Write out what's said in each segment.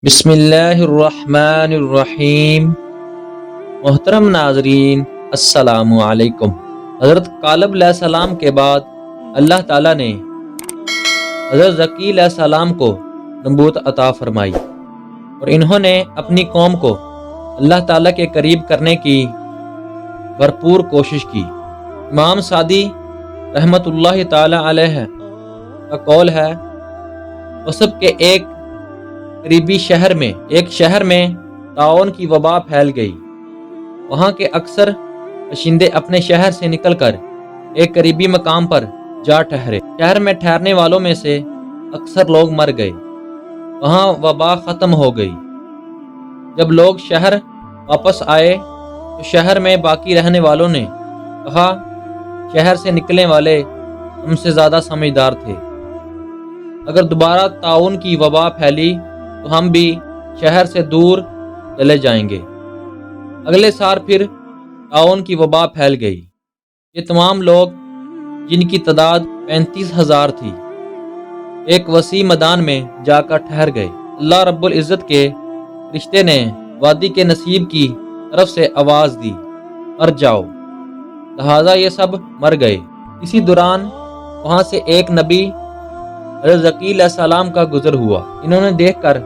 بسم اللہ الرحمن الرحیم۔ محترم ناظرین، السلام علیکم۔ حضرت کالب علیہ السلام کے بعد اللہ تعالیٰ نے حضرت زکی علیہ السلام کو نبوت عطا فرمائی اور انہوں نے اپنی قوم کو اللہ تعالیٰ کے قریب کرنے کی بھرپور کوشش کی۔ امام صادی رحمۃ اللہ تعالیٰ علیہ کا قول ہے، وصف کے ایک قریبی شہر میں طاعون کی وبا پھیل گئی۔ وہاں کے اکثر باشندے اپنے شہر سے نکل کر ایک قریبی مقام پر جا ٹھہرے۔ شہر میں ٹھہرنے والوں میں سے اکثر لوگ مر گئے۔ وہاں وبا ختم ہو گئی۔ جب لوگ شہر واپس آئے تو شہر میں باقی رہنے والوں نے کہا، شہر سے نکلنے والے ہم سے زیادہ سمجھدار تھے۔ اگر دوبارہ طاعون کی وبا پھیلی تو ہم بھی شہر سے دور چلے جائیں گے۔ اگلے سال پھر طاعون کی وبا پھیل گئی۔ یہ تمام لوگ، جن کی تعداد 35,000 تھی، ایک وسیع میدان میں جا کر ٹھہر گئے۔ اللہ رب العزت کے فرشتے نے وادی کے نصیب کی طرف سے آواز دی، مر جاؤ، لہذا یہ سب مر گئے۔ اسی دوران وہاں سے ایک نبی حضرت زکی علیہ السلام کا گزر ہوا۔ انہوں نے دیکھ کر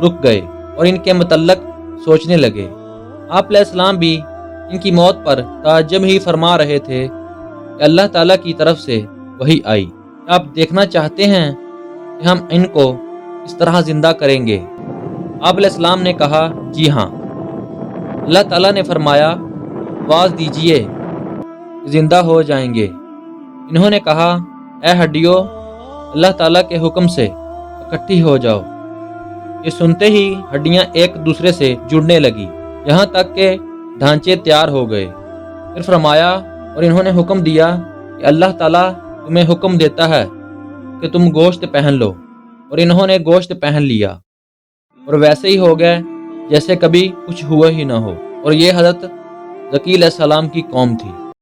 رک گئے اور ان کے متعلق سوچنے لگے۔ آپ علیہ السلام بھی ان کی موت پر تعجب ہی فرما رہے تھے کہ اللہ تعالیٰ کی طرف سے وحی آئی، کیا آپ دیکھنا چاہتے ہیں کہ ہم ان کو اس طرح زندہ کریں گے؟ آپ علیہ السلام نے کہا، جی ہاں۔ اللہ تعالیٰ نے فرمایا، آواز دیجئے، زندہ ہو جائیں گے۔ انہوں نے کہا، اے ہڈیو، اللہ تعالیٰ کے حکم سے اکٹھی ہو جاؤ۔ یہ سنتے ہی ہڈیاں ایک دوسرے سے جڑنے لگی، یہاں تک کہ ڈھانچے تیار ہو گئے۔ پھر فرمایا اور انہوں نے حکم دیا کہ اللہ تعالیٰ تمہیں حکم دیتا ہے کہ تم گوشت پہن لو، اور انہوں نے گوشت پہن لیا اور ویسے ہی ہو گئے جیسے کبھی کچھ ہوا ہی نہ ہو۔ اور یہ حضرت زکی علیہ السلام کی قوم تھی۔